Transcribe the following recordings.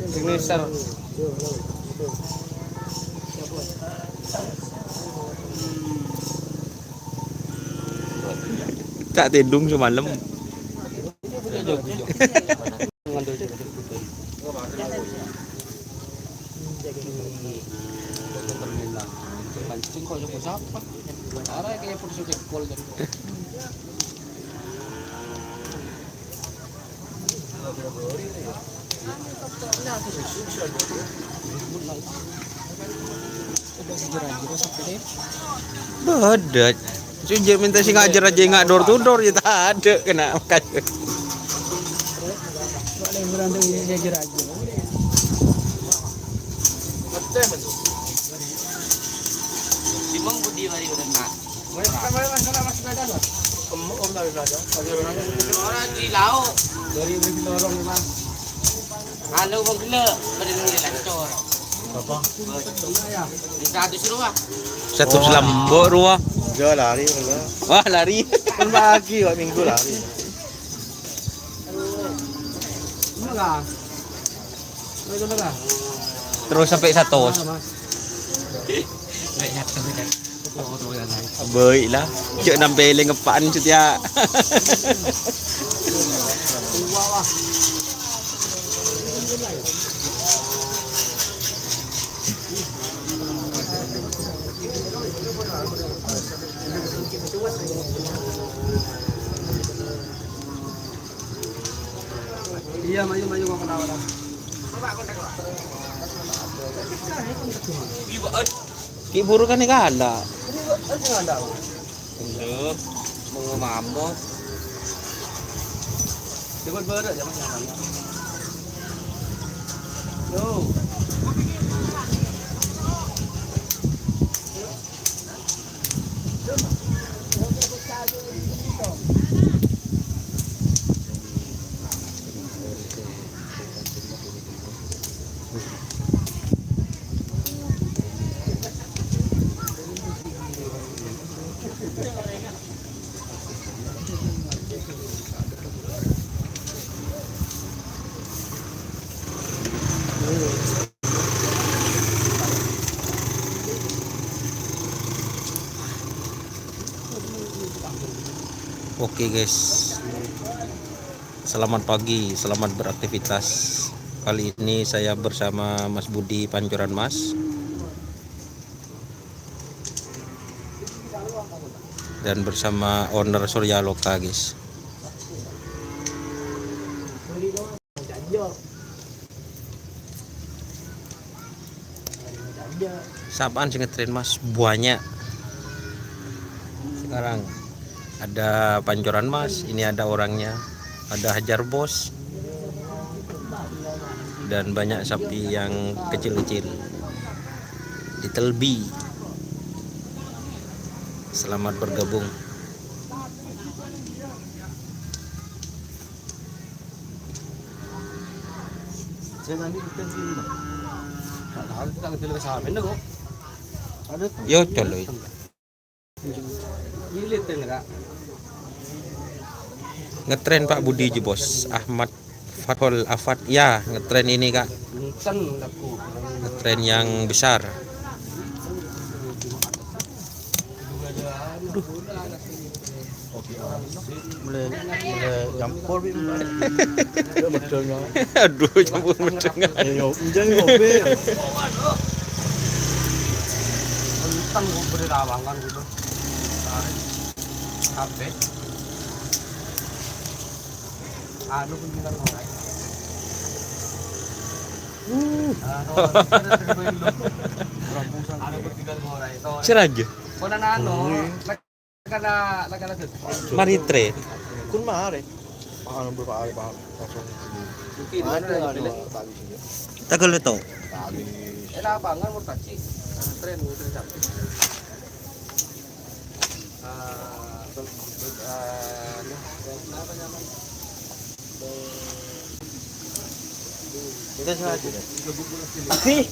Signature. Tak tidung semalam. Mancing kok joko siapa? Arah kayak putus jekol dan. Bedet. Cuci minta sih ngajar aja nggak door to door ya tak ada kena makanya. Boleh berandang ini ngajar aja. Simang budi mari udah nak. Om dari belajar. Orang di laut. Dari lorong ni bang. Halo bang gila, pada ni lancor. Berapa? Satu seruah. Satu selambok ruah. Dia lari enggak. Wah lari. Kan pagi kok minggu lari. Enggak. Enggak. Terus sampai satu. Baik lah. Cuk nampelin ngepaan setia. Iya, maju kau kenal lah. Ki buru kan enggak ada. Belum. Mau mambos. Cepat berat ya Mas. Yo. Oke guys, selamat pagi, selamat beraktivitas. Kali ini saya bersama Mas Budi Pancoran Mas dan bersama owner Surya Loka guys. Sapaan sih ngetren Mas? Banyak. Sekarang ada Pancoran Mas, ini ada orangnya, ada Hajar Bos, dan banyak sapi yang kecil-kecil. Little B. Selamat bergabung. Saya nanti kita sini. Kalau kita ngetil ke sana, bener kok. Ada. Yo coloy. Gilit enggak? Ngetren Pak Budi ji bos. Ahmad Fathul Afat ya ngetren ini kak. Ngetren yang besar. Mulai campur bi. Dia bedanya. Aduh campur bedanya. Ayo, jangan ngopi. Tentang beri rawangan gitu. HP. Anu pun kita ngorai. Anu pun kita ngorai. Siraja. Konan anu. Nakana Maritre. Kun mare. Anu berapa hari Pak? mungkin Ada ada tali sini. Tagal itu. Tali. Enak banget mau taksi. Tren capek. Apa nyaman? Kita saja. Sih.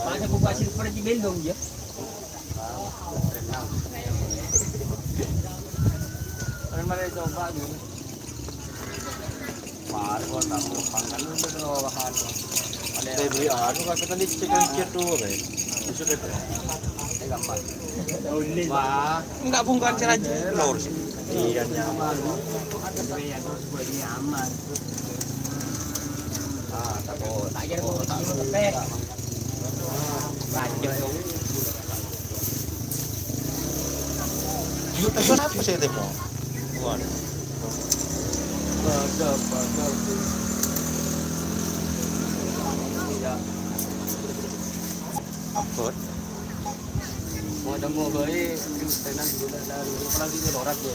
Mana buka hasil pergi bendong ya? Kemarin mana coba dulu. Baru gua tahu pangkat dulu tuh bahan. Saya beli anu kan tadi cek tuh, Bang. Besok itu. Gambar. Wah, Enggak bungkuan si Raji. Lor. Iya nyaman. nyaman. Ah, takut. Tak kira kok tak sampai. Lanjut dong. Itu apa sih temo? Bukan. Pada. Ya, Apa? mau demo bae tenan juga dari lagi di lorat ya.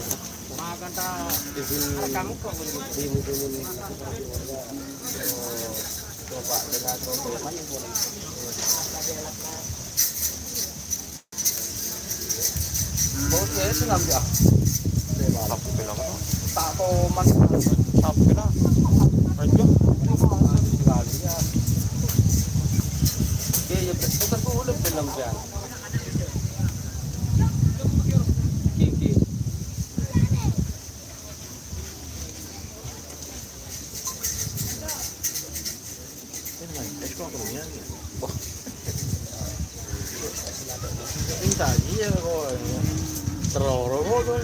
Makan ta kamu kok ini. Coba dengan rombongan yang boleh. Mau saya sih ngambil ah. Apa bilang apa? Tak toman. Apa bilang? Raja. Sekali ya. Dia betul tuh udah film kan. Gigi. Ini tadi ya kok. Terlalu tuh.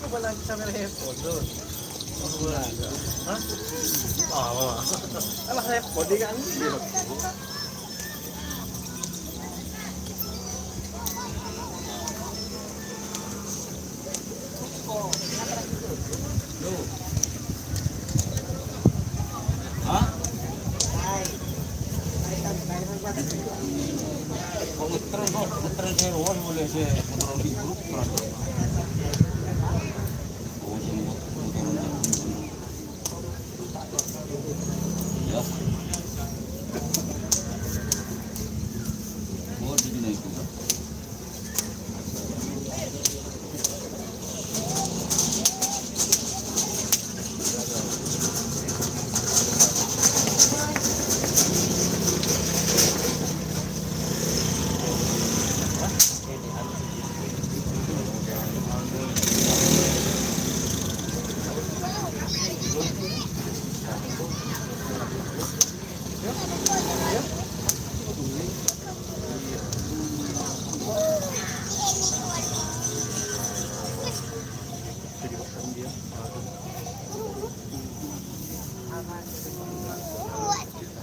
Coba lagi sampai handphone tuh. Hah? Oh, alah handphone dia kan. Hah? Kok ngetren saya ruang boleh saya motor di grup kan. Oh, sini motor ya. Oh, di sini itu.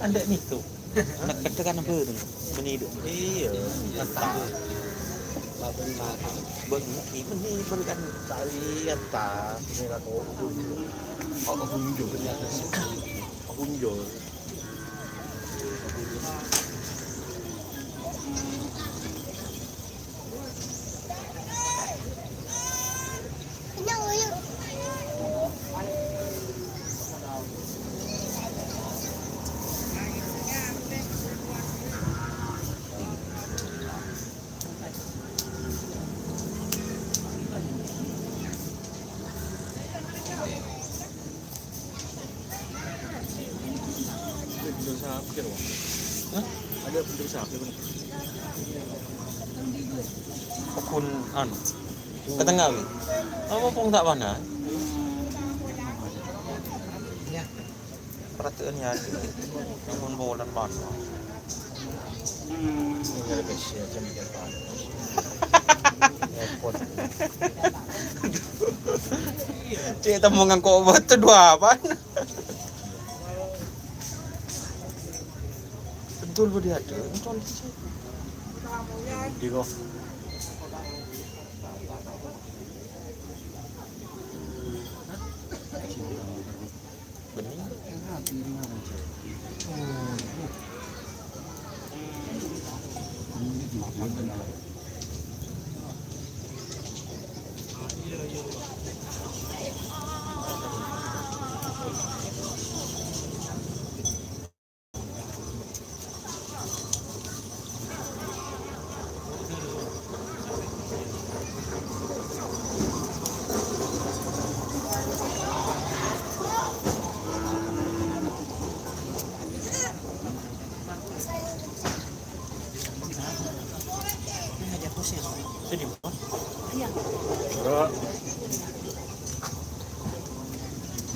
Anda nih tuh. Nak katakan apa tu? Menidu. Iya, entah. Bang, ini berikan Tadi entah. Ini lah kok. Aku unjuk ternyata. Aku unjuk. Bentuk sapi kan, Hah? ada bentuk sapi kan? Kun anu. Ketenggawi. Apa pun tak mana? Ya. Perhatian ya. Namun bolan mana? Ini ada besi aja mikir apa? Repot. Cik temu ngan kok obat tu dua apa? Betul bu dia ada. Betul sih. Di kok. Bening.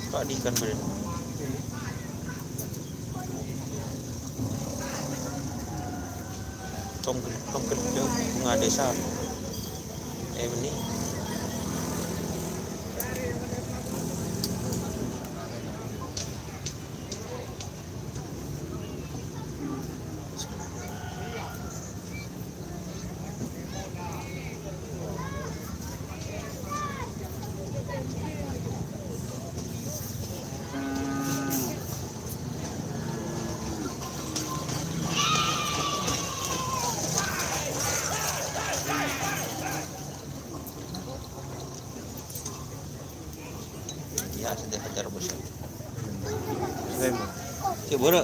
Pak di ikan bener. Tom kerja bunga desa. Ini. Ya, sudah hajar bos. Coba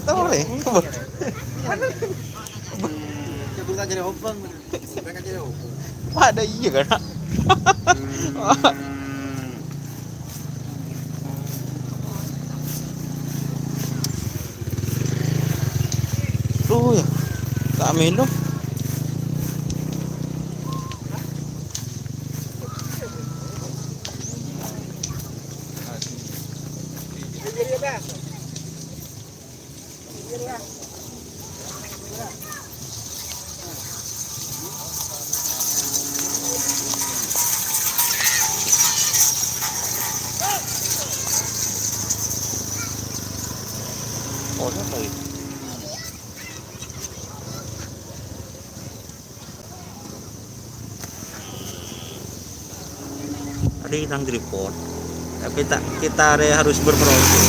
tahu deh. Jebul ka jadi obang. Mereka jadi obang. Ada iya kan? Tuh ya, kami loh. Oh, apa itu? Ada yang tripod, tapi kita harus berproses.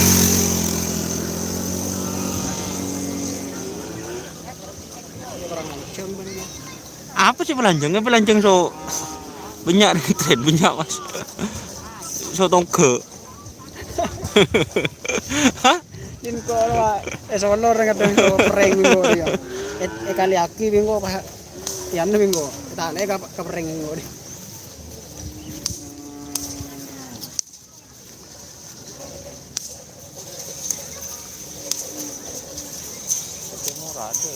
Apa sih belanjangnya? Belanjang so banyak nih tren banyak mas. So tongke. Hah? Din ko ala sono ring kadang so pering minggo dia. Kali aki minggo pa yan minggo. Tane ka pering minggo dia. Murah ada.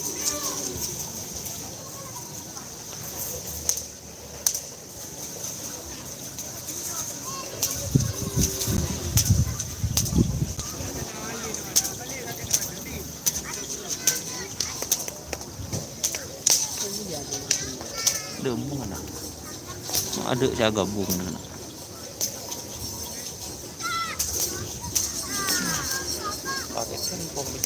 Dembung anak. Ada saya gabung anak. Pakai kan komik.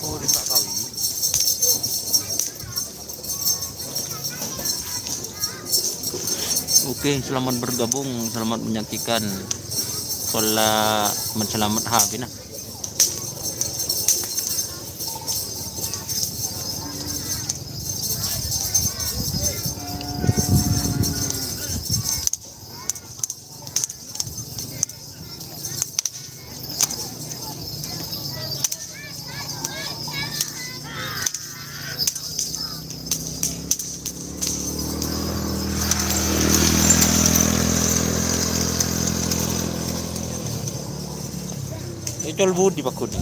Oh, dia tak kawin. Oke, selamat bergabung, selamat menyaksikan pola mencelamat habis nah. Icol budi pakudi.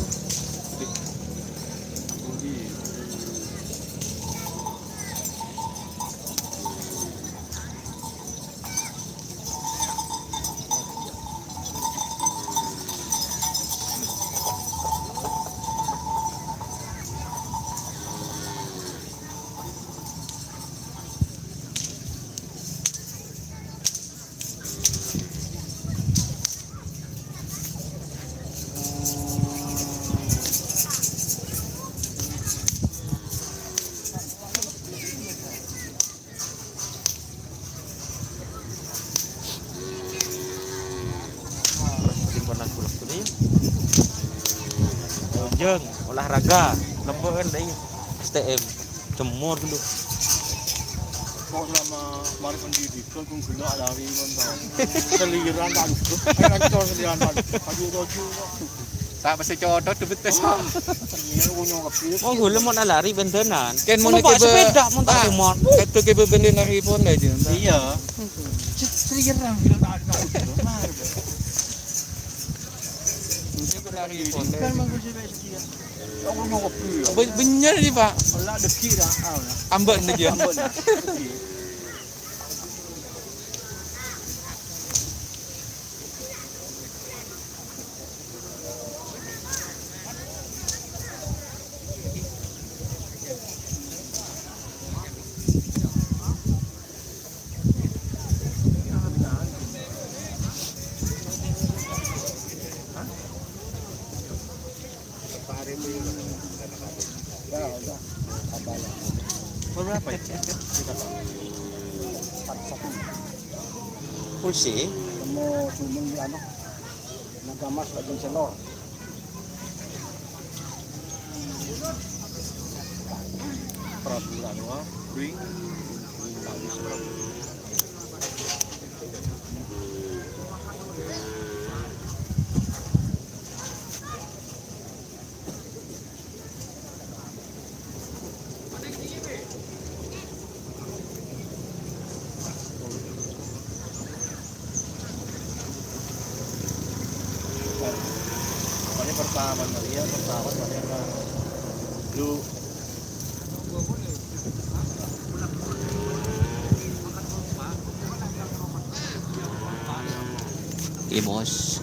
Jeng, olahraga, lembaran deh, STM, cemur dulu. kok selama mari pendidikan kung gila lari kon tau. Seliran tak lugu. Ayo ngancor seliran tak. Ayo toju. Tak pasti codot debet tes. Ini kunyo kepil. Oh, gula mau lari bentenan. Ken mau Mau bawa ke sepeda mau tak remote. Itu ke beli lari pun aja. Iya. Seliran gila tak ada. Mari. Kan mangko sih sekian. Kok kunyo kepil. Bener nih Pak. Olah deki dah. Ambek nih dia. Ambon. Berapa ya? Pulsi. Mau sumeng di ano. Nagamas bagian selor. Peraturan wah, bring. Ini pertama kali ya, pertama kali kan. Lu Iya, Bos.